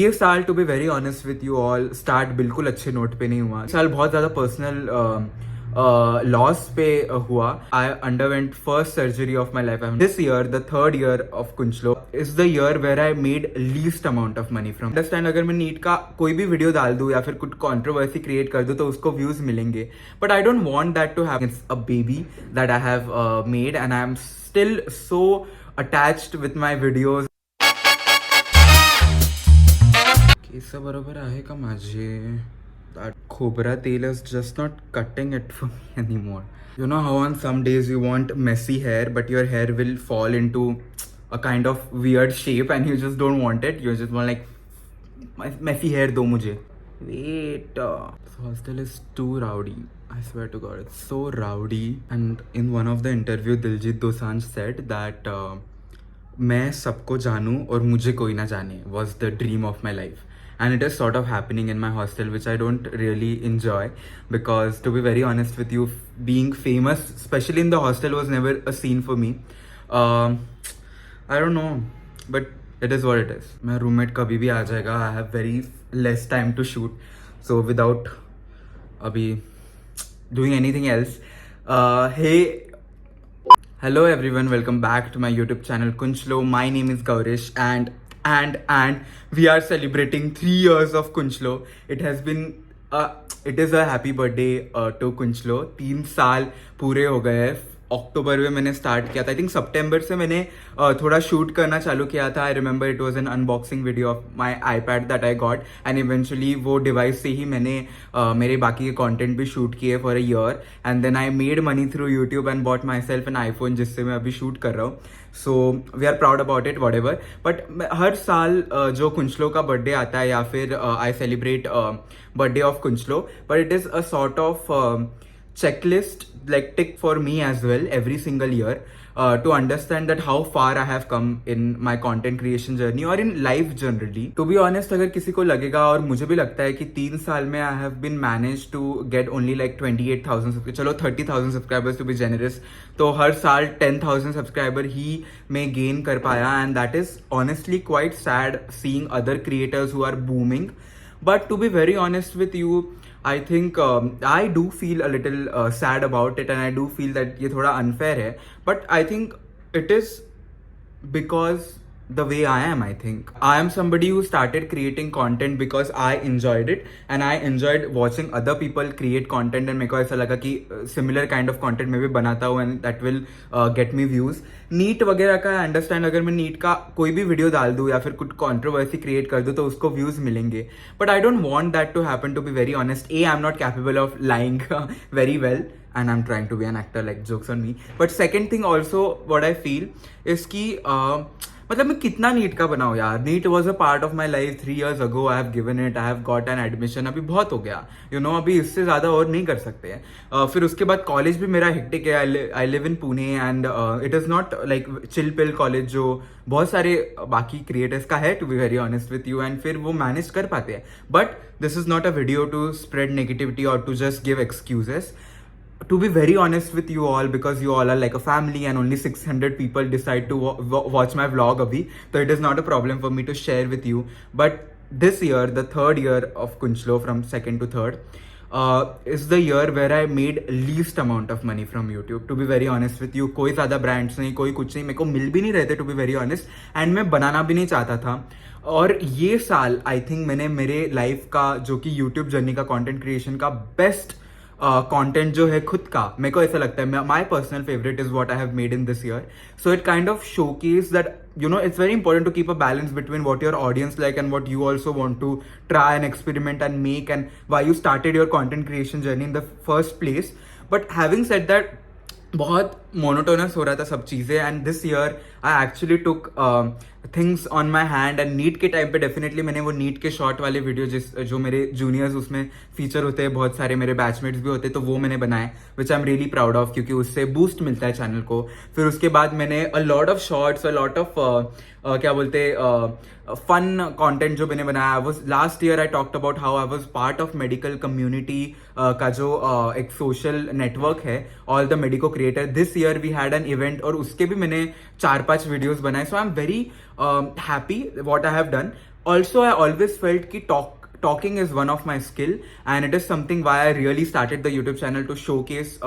ये साल to be very honest with you all start बिल्कुल अच्छे नोट पे नहीं हुआ। साल बहुत ज़्यादा पर्सनल लॉस पे हुआ। I underwent first surgery of my life. This year the third year of कुंचलो is the year where I made least amount of money from. Understand, अगर मैं नीट का कोई भी वीडियो डाल दूँ या फिर कुछ कॉन्ट्रोवर्सी क्रिएट कर दूँ तो उसको व्यूज मिलेंगे, but I don't want that to have a baby that I have made and I am still so attached with my videos. केस बरोबर आहे का माझे? That खोबरा तेल is just not cutting it for me anymore. You know how on some days you want messy hair, but your hair will fall into a kind of weird shape and you just don't want it. You just want like messy hair do mujhe. Wait, this hostel is too rowdy. I swear to God, it's so rowdy. And in one of the interview, Diljit Dosanjh said that मैं सबको जानूं और मुझे कोई ना जाने was the dream of my life. And it is sort of happening in my hostel, which I don't really enjoy, because to be very honest with you, being famous, especially in the hostel, was never a scene for me. I don't know, but it is what it is. My roommate kabhi bhi aa jayega. I have very less time to shoot, so without abhi doing anything else, hey, hello everyone, welcome back to my YouTube channel Kunchlo. My name is Gaurish, and we are celebrating 3 years of Kunchlo. It is a happy birthday to Kunchlo. 3 साल पूरे हो गए हैं। अक्टूबर में मैंने start किया था। I think सितंबर से मैंने थोड़ा शूट करना चालू किया था। I remember it was an unboxing video of my iPad that I got, and eventually वो डिवाइस से ही मैंने मेरे बाकी के कंटेंट भी शूट किए for a year, and then I made money through YouTube and bought my self an iPhone, जिससे मैं अभी शूट कर रहा हूँ। So we are proud about it whatever. But हर साल जो कुंचलो का बर्थडे आता है या फिर आई सेलिब्रेट बर्थडे ऑफ कुंचलो, but it is a sort of checklist, like tick for me as well every single year, to understand that how far I have come in my content creation journey or in life generally. To be honest, अगर किसी को लगेगा और मुझे भी लगता है कि 3 साल में I have been managed to get only like 28,000, चलो 30,000 subscribers to be generous, तो हर साल 10,000 subscriber ही मैं gain कर पाया, and that is honestly quite sad seeing other creators who are booming. But to be very honest with you, I think I do feel a little sad about it, and I do feel that ये थोड़ा unfair है. But I think it is because the way I am. I think I am somebody who started creating content because I enjoyed it, and I enjoyed watching other people create content, and मेरे को ऐसा लगा कि similar kind of content मैं भी बनाता हूँ, and that will get me views. NEET वगैरह का अंडरस्टैंड, अगर मैं नीट का कोई भी वीडियो डाल दूँ या फिर कुछ कॉन्ट्रोवर्सी क्रिएट कर दूँ तो उसको व्यूज मिलेंगे, but I don't want that to happen. To be very honest, I am not capable of lying very well, and I'm trying to be an actor, like jokes on me. But second thing also what I feel is कि मतलब मैं कितना NEET का बनाऊँ यार। NEET was a part of my life 3 years ago. I have given it, I have got an admission. अभी बहुत हो गया, यू नो, अभी इससे ज़्यादा और नहीं कर सकते हैं। फिर उसके बाद कॉलेज भी मेरा हेक्टिक है। I live in Pune, and it is not like chill pill college जो बहुत सारे बाकी क्रिएटर्स का है, to be very honest with you, and फिर वो मैनेज कर पाते हैं। But this is not a video to spread negativity और to just give excuses. To be very honest with you all, because you all are like a family and only 600 people decide to watch my vlog abhi, so it is not a problem for me to share with you. But this year, the third year of Kunchlo, from second to third, is the year where I made least amount of money from YouTube. To be very honest with you, कोई ज़्यादा brands नहीं, कोई कुछ नहीं, मेरे को मिल भी नहीं रहे थे, to be very honest, and मैं बनाना भी नहीं चाहता था. और ये साल आई थिंक मैंने मेरे लाइफ का, जो कि YouTube जर्नी का, कंटेंट क्रिएशन का बेस्ट कंटेंट जो है खुद का, मेरे को ऐसा लगता है my personal favourite is what I have made in this year. So it kind of showcase that, you know, it's very important to keep a balance between what your audience like and what you also want to try and experiment and make, and why you started your content creation journey in the first place. But having said that, बहुत monotonous हो रहा था सब चीज़ें, and this year I actually took things on my hand. And NEET के time पे definitely मैंने वो नीट के शॉर्ट वाले वीडियो जो मेरे जूनियर्स उसमें फीचर होते हैं, बहुत सारे मेरे बैचमेट्स भी होते हैं, तो वो मैंने बनाए, which I am really proud of, क्योंकि उससे बूस्ट मिलता है चैनल को. फिर उसके बाद मैंने a lot of shorts, a lot of क्या बोलते फन कंटेंट जो मैंने बनाया. I was last year I talked about how I was part of medical community का जो एक सोशल नेटवर्क है, all the medico creator. This year we had an event, और उसके भी मैंने 4-5 वीडियोस बनाए. So I am very happy what I have done. Also, I always felt ki talking is one of my skill, and it is something why I really started the YouTube channel to showcase,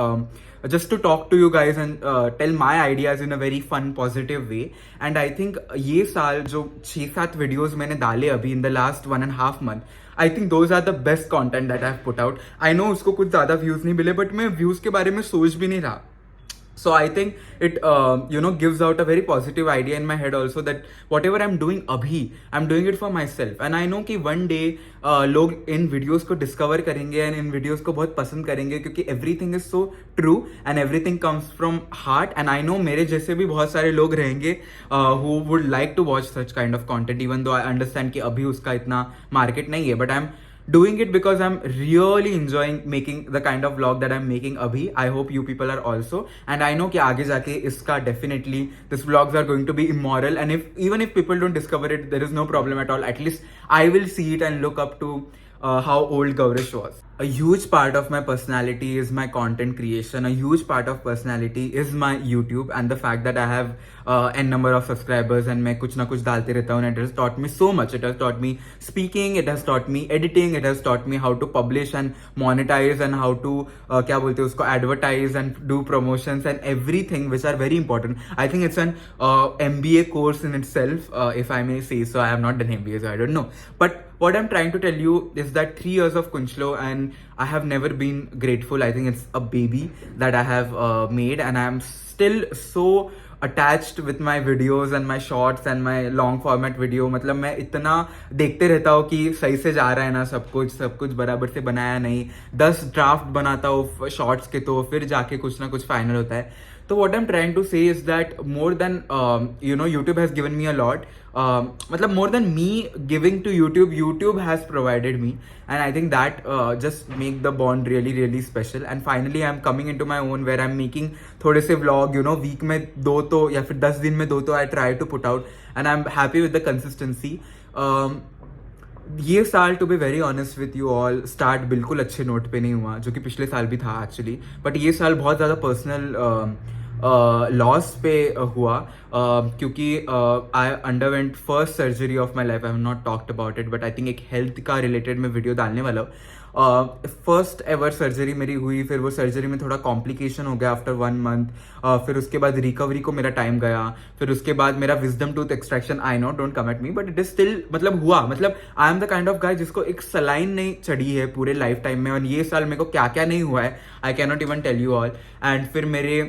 just to talk to you guys and tell my ideas in a very fun, positive way. And I think ये साल जो 6-7 videos मैंने डाले अभी in the last 1.5 month, I think those are the best content that I've put out. I know उसको कुछ ज़्यादा views नहीं मिले, but मैं views के बारे में सोच भी नहीं रहा. So I think it gives out a very positive idea in my head also, that whatever I'm doing abhi, I'm doing it for myself, and I know कि one day लोग इन videos को discover करेंगे and in videos को बहुत पसंद करेंगे, क्योंकि everything is so true and everything comes from heart. And I know मेरे जैसे भी बहुत सारे लोग रहेंगे who would like to watch such kind of content, even though I understand कि अभी उसका इतना market नहीं है, but I'm doing it because I'm really enjoying making the kind of vlog that I'm making abhi. I hope you people are also, and I know कि आगे जाके इसका definitely this vlogs are going to be immoral, and if even if people don't discover it, there is no problem at all. At least I will see it and look up to how old Gaurish was. A huge part of my personality is my content creation. A huge part of personality is my YouTube and the fact that I have n number of subscribers and मैं कुछ ना कुछ डालते रहता हूँ. And it has taught me so much. It has taught me speaking. It has taught me editing. It has taught me how to publish and monetize and how to क्या बोलते हैं उसको advertise and do promotions and everything, which are very important. I think it's an MBA course in itself, if I may say so. I have not done MBA, so I don't know. But what I'm trying to tell you is that 3 years of Kunchlo, and I have never been grateful. I think it's a baby that I have made, and I'm still so attached with my videos and my shorts and my long format video. मतलब मैं इतना देखते रहता हूँ कि सही से जा रहा है ना, सब कुछ बराबर से बनाया नहीं. 10 ड्राफ्ट बनाता हूँ शॉर्ट्स के, तो फिर जाके कुछ ना कुछ फाइनल होता है. So what I'm trying to say is that more than YouTube has given me a lot. मतलब more than me giving to YouTube has provided me, and I think that just make the bond really really special. And finally I'm coming into my own, where I'm making थोड़े से vlog, week में 2 तो या फिर 10 दिन में 2 तो I try to put out, and I'm happy with the consistency. ये साल to be very honest with you all start बिल्कुल अच्छे नोट पे नहीं हुआ, जो कि पिछले साल भी था एक्चुअली. बट ये साल बहुत ज़्यादा पर्सनल लॉस पे हुआ, क्योंकि I underwent first surgery of my life. I have not talked about it, but I think एक हेल्थ का रिलेटेड मैं वीडियो डालने वाला हूँ. फर्स्ट एवर सर्जरी मेरी हुई, फिर वो सर्जरी में थोड़ा कॉम्प्लिकेशन हो गया आफ्टर 1 मंथ. फिर उसके बाद रिकवरी को मेरा टाइम गया. फिर उसके बाद मेरा wisdom tooth extraction, I know don't come at me, but it is still मतलब हुआ. मतलब I am the kind of guy जिसको एक सलाइन नहीं चढ़ी है पूरे लाइफ टाइम में, और ये साल मेरे को क्या क्या नहीं हुआ है, I can not even tell you all. And फिर मेरे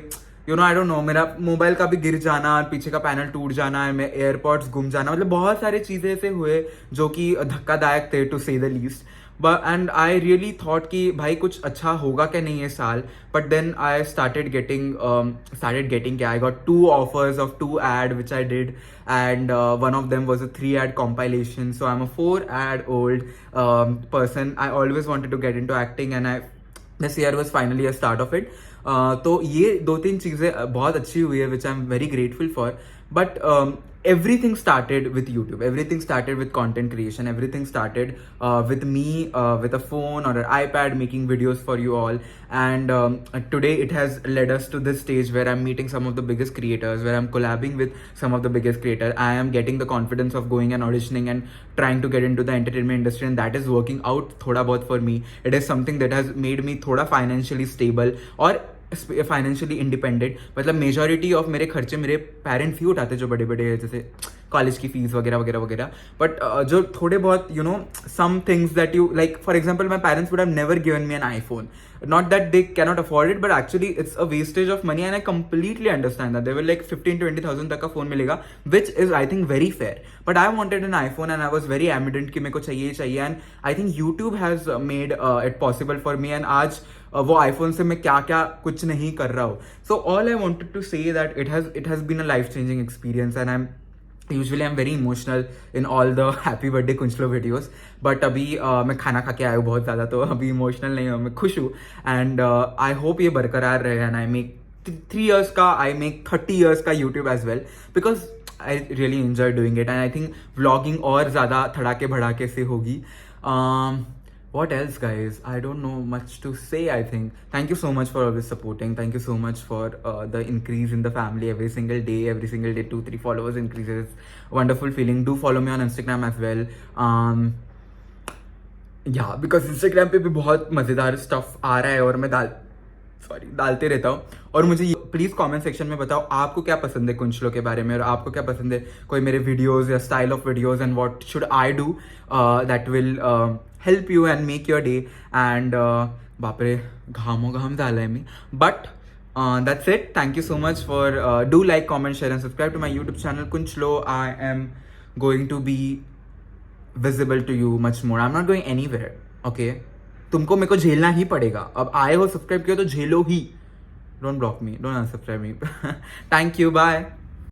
आई डोंट नो, मेरा मोबाइल का भी गिर जाना, पीछे का पैनल टूट जाना, मेरे एयरपॉड्स गुम जाना, मतलब बहुत सारे चीज़ें ऐसे हुए जो कि धक्कादायक थे to say the least. And I really thought कि भाई कुछ अच्छा होगा क्या नहीं ये साल. But then I started getting I got 2 offers of 2 ad which I did, and one of them was a 3 ad compilation. So I'm a 4 ad old person. I always wanted to get into acting, and this year was finally a start of it. तो ये 2-3 चीज़ें बहुत अच्छी हुई है, which I'm very grateful for. But everything started with YouTube. Everything started with content creation. Everything started with me with a phone or an iPad making videos for you all. And today it has led us to this stage where I'm meeting some of the biggest creators, where I'm collabing with some of the biggest creators. I am getting the confidence of going and auditioning and trying to get into the entertainment industry, and that is working out thoda bahut for me. It is something that has made me thoda financially stable और financially independent. मतलब majority of मेरे खर्चे मेरे parents ही उठाते, जो बड़े बड़े जैसे कॉलेज की फीस वगैरह वगैरह वगैरह. बट जो थोड़े बहुत some things that you like, for example my parents would have never given me an iPhone. Not that they cannot afford it, but actually it's a wastage of money, and I completely understand that. They were like 15,000-20,000 तक का phone मिलेगा, which is I think very fair. But I wanted an iPhone, and I was very adamant कि मेरे को चाहिए, and I think YouTube has made it possible for me. And आज वो iPhone से मैं क्या क्या कुछ नहीं कर रहा हूँ. So all I wanted to say that it has been a life-changing experience, and I'm very emotional in all the happy birthday Kunchlo videos. But अभी मैं खाना खा के आया हूँ बहुत ज़्यादा, तो अभी इमोशनल नहीं हूँ, मैं खुश हूँ. एंड आई होप ये बरकरार रहे, एंड आई मेक 3 years का, आई मेक 30 years का YouTube as well, because I really enjoy doing it. And I think vlogging और ज़्यादा धड़ाके भड़ाके से होगी. what else, guys? I don't know much to say. I think thank you so much for always supporting. Thank you so much for the increase in the family every single day. 2-3 followers increases. Wonderful feeling. Do follow me on Instagram as well. या because Instagram पे भी बहुत मज़ेदार stuff आ रहा है और मैं डालते रहता हूँ. और मुझे प्लीज़ कमेंट सेक्शन में बताओ आपको क्या पसंद है कुंचलो के बारे में, और आपको क्या पसंद है कोई मेरे वीडियोस या style of videos, and what should I do that will help you and make your day. And बापरे घाम झालं आहे मी. But that's it. Thank you so much for do like, comment, share and subscribe to my YouTube channel Kunchlo. I am going to be visible to you much more. I'm not going anywhere. Okay, तुमको मेरे को झेलना ही पड़ेगा. अब आए हो subscribe किया तो झेलो ही. Don't block me, don't unsubscribe me. Thank you, bye.